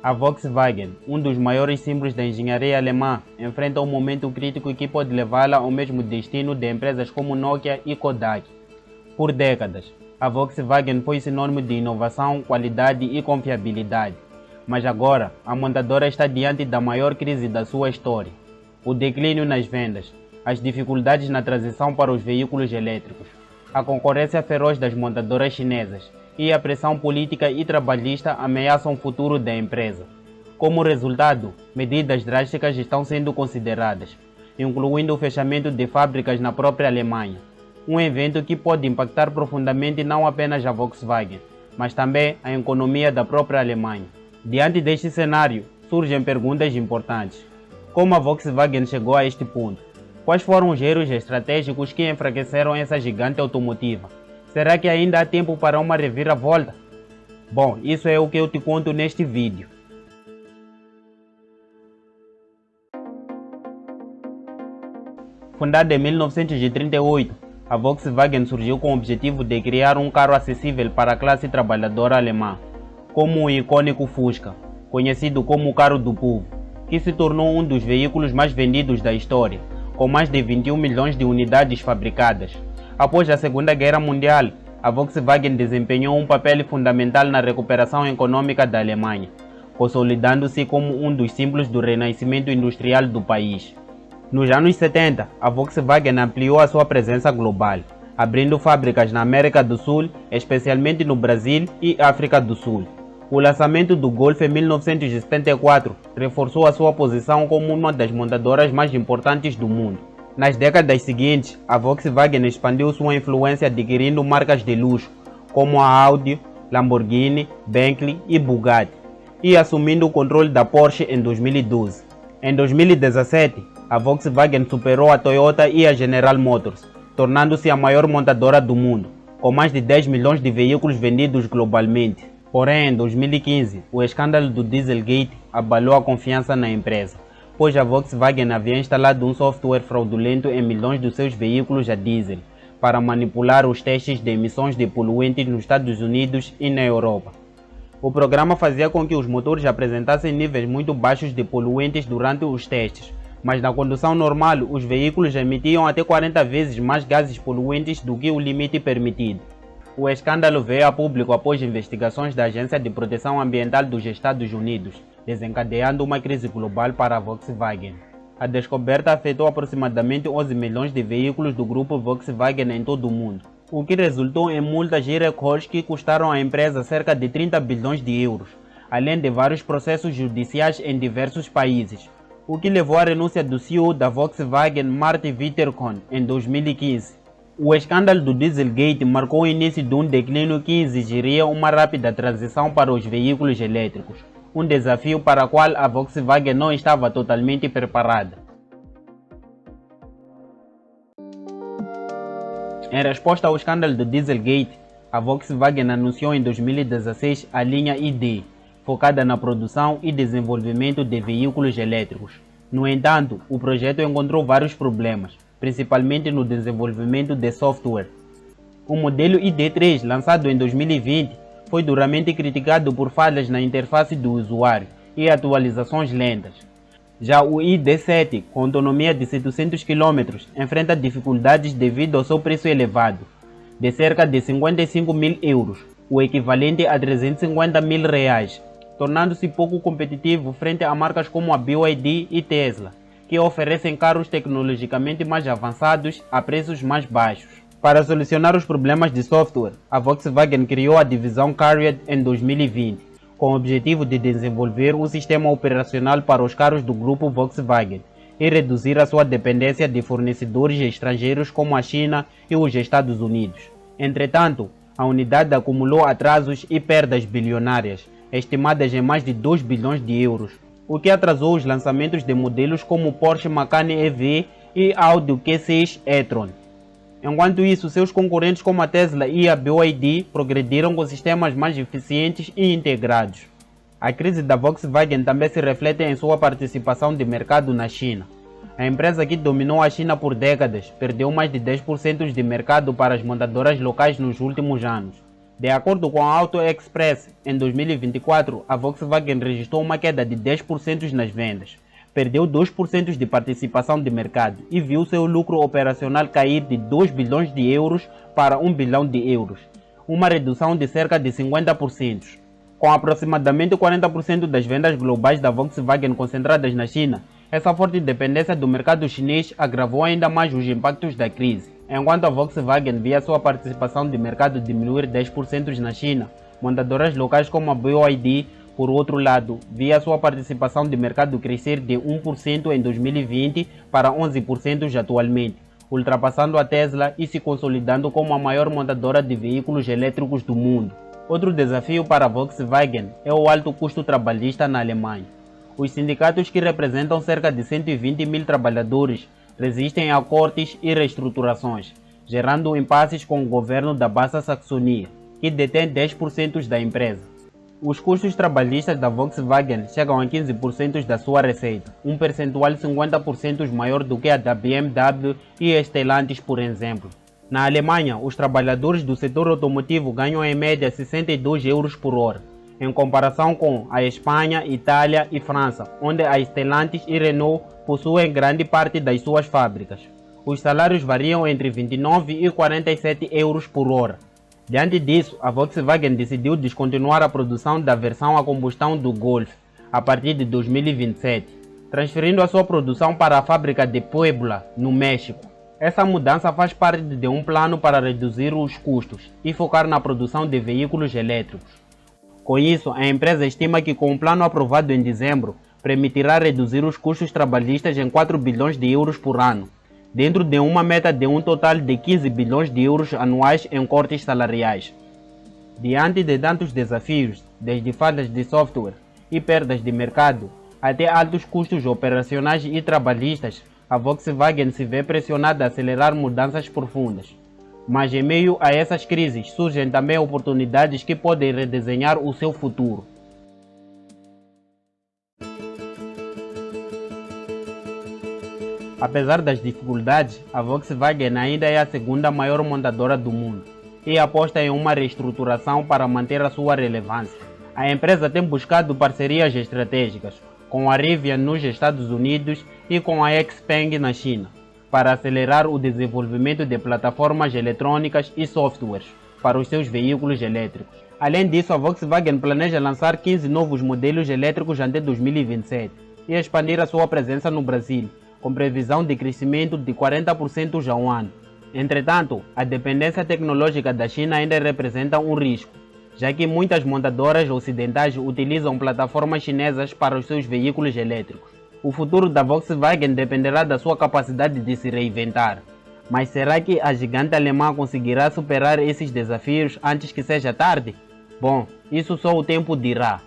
A Volkswagen, um dos maiores símbolos da engenharia alemã, enfrenta um momento crítico que pode levá-la ao mesmo destino de empresas como Nokia e Kodak. Por décadas, a Volkswagen foi sinônimo de inovação, qualidade e confiabilidade. Mas agora, a montadora está diante da maior crise da sua história. O declínio nas vendas, as dificuldades na transição para os veículos elétricos, a concorrência feroz das montadoras chinesas e a pressão política e trabalhista ameaçam o futuro da empresa. Como resultado, medidas drásticas estão sendo consideradas, incluindo o fechamento de fábricas na própria Alemanha, um evento que pode impactar profundamente não apenas a Volkswagen, mas também a economia da própria Alemanha. Diante deste cenário, surgem perguntas importantes. Como a Volkswagen chegou a este ponto? Quais foram os erros estratégicos que enfraqueceram essa gigante automotiva? Será que ainda há tempo para uma reviravolta? Bom, isso é o que eu te conto neste vídeo. Fundada em 1938, a Volkswagen surgiu com o objetivo de criar um carro acessível para a classe trabalhadora alemã, como o icônico Fusca, conhecido como o carro do povo, que se tornou um dos veículos mais vendidos da história, com mais de 21 milhões de unidades fabricadas. Após a Segunda Guerra Mundial, a Volkswagen desempenhou um papel fundamental na recuperação econômica da Alemanha, consolidando-se como um dos símbolos do renascimento industrial do país. Nos anos 70, a Volkswagen ampliou a sua presença global, abrindo fábricas na América do Sul, especialmente no Brasil e África do Sul. O lançamento do Golf em 1974 reforçou a sua posição como uma das montadoras mais importantes do mundo. Nas décadas seguintes, a Volkswagen expandiu sua influência adquirindo marcas de luxo, como a Audi, Lamborghini, Bentley e Bugatti, e assumindo o controle da Porsche em 2012. Em 2017, a Volkswagen superou a Toyota e a General Motors, tornando-se a maior montadora do mundo, com mais de 10 milhões de veículos vendidos globalmente. Porém, em 2015, o escândalo do Dieselgate abalou a confiança na empresa, pois a Volkswagen havia instalado um software fraudulento em milhões de seus veículos a diesel para manipular os testes de emissões de poluentes nos Estados Unidos e na Europa. O programa fazia com que os motores apresentassem níveis muito baixos de poluentes durante os testes, mas na condução normal os veículos emitiam até 40 vezes mais gases poluentes do que o limite permitido. O escândalo veio a público após investigações da Agência de Proteção Ambiental dos Estados Unidos, desencadeando uma crise global para a Volkswagen. A descoberta afetou aproximadamente 11 milhões de veículos do grupo Volkswagen em todo o mundo, o que resultou em multas e recortes que custaram à empresa cerca de 30 bilhões de euros, além de vários processos judiciais em diversos países, o que levou à renúncia do CEO da Volkswagen, Martin Winterkorn, em 2015. O escândalo do Dieselgate marcou o início de um declínio que exigiria uma rápida transição para os veículos elétricos, um desafio para o qual a Volkswagen não estava totalmente preparada. Em resposta ao escândalo do Dieselgate, a Volkswagen anunciou em 2016 a linha ID, focada na produção e desenvolvimento de veículos elétricos. No entanto, o projeto encontrou vários problemas, principalmente no desenvolvimento de software. O modelo ID3, lançado em 2020, foi duramente criticado por falhas na interface do usuário e atualizações lentas. Já o ID7, com autonomia de 700 km, enfrenta dificuldades devido ao seu preço elevado, de cerca de 55 mil euros, o equivalente a 350 mil reais, tornando-se pouco competitivo frente a marcas como a BYD e Tesla, que oferecem carros tecnologicamente mais avançados a preços mais baixos. Para solucionar os problemas de software, a Volkswagen criou a divisão CARIAD em 2020, com o objetivo de desenvolver um sistema operacional para os carros do grupo Volkswagen e reduzir a sua dependência de fornecedores estrangeiros como a China e os Estados Unidos. Entretanto, a unidade acumulou atrasos e perdas bilionárias, estimadas em mais de 2 bilhões de euros, o que atrasou os lançamentos de modelos como o Porsche Macan EV e Audi Q6 e-tron. Enquanto isso, seus concorrentes como a Tesla e a BYD progrediram com sistemas mais eficientes e integrados. A crise da Volkswagen também se reflete em sua participação de mercado na China. A empresa que dominou a China por décadas perdeu mais de 10% de mercado para as montadoras locais nos últimos anos, De acordo com a Auto Express, em 2024, a Volkswagen registrou uma queda de 10% nas vendas, perdeu 2% de participação de mercado e viu seu lucro operacional cair de 2 bilhões de euros para 1 bilhão de euros, uma redução de cerca de 50%. Com aproximadamente 40% das vendas globais da Volkswagen concentradas na China, essa forte dependência do mercado chinês agravou ainda mais os impactos da crise. Enquanto a Volkswagen via sua participação de mercado diminuir 10% na China, montadoras locais como a BYD, por outro lado, via sua participação de mercado crescer de 1% em 2020 para 11% atualmente, ultrapassando a Tesla e se consolidando como a maior montadora de veículos elétricos do mundo. Outro desafio para a Volkswagen é o alto custo trabalhista na Alemanha. Os sindicatos, que representam cerca de 120 mil trabalhadores, resistem a cortes e reestruturações, gerando impasses com o governo da Baixa Saxonia, que detém 10% da empresa. Os custos trabalhistas da Volkswagen chegam a 15% da sua receita, um percentual 50% maior do que a da BMW e Stellantis, por exemplo. Na Alemanha, os trabalhadores do setor automotivo ganham em média 62 euros por hora, em comparação com a Espanha, Itália e França, onde a Stellantis e Renault possuem grande parte das suas fábricas. Os salários variam entre 29 e 47 euros por hora. Diante disso, a Volkswagen decidiu descontinuar a produção da versão a combustão do Golf a partir de 2027, transferindo a sua produção para a fábrica de Puebla, no México. Essa mudança faz parte de um plano para reduzir os custos e focar na produção de veículos elétricos. Com isso, a empresa estima que, com o plano aprovado em dezembro, permitirá reduzir os custos trabalhistas em 4 bilhões de euros por ano, dentro de uma meta de um total de 15 bilhões de euros anuais em cortes salariais. Diante de tantos desafios, desde falhas de software e perdas de mercado, até altos custos operacionais e trabalhistas, a Volkswagen se vê pressionada a acelerar mudanças profundas. Mas em meio a essas crises surgem também oportunidades que podem redesenhar o seu futuro. Apesar das dificuldades, a Volkswagen ainda é a segunda maior montadora do mundo e aposta em uma reestruturação para manter a sua relevância. A empresa tem buscado parcerias estratégicas com a Rivian nos Estados Unidos e com a XPeng na China, para acelerar o desenvolvimento de plataformas eletrônicas e softwares para os seus veículos elétricos. Além disso, a Volkswagen planeja lançar 15 novos modelos elétricos até 2027 e expandir a sua presença no Brasil, com previsão de crescimento de 40% ao ano. Entretanto, a dependência tecnológica da China ainda representa um risco, já que muitas montadoras ocidentais utilizam plataformas chinesas para os seus veículos elétricos. O futuro da Volkswagen dependerá da sua capacidade de se reinventar. Mas será que a gigante alemã conseguirá superar esses desafios antes que seja tarde? Bom, isso só o tempo dirá.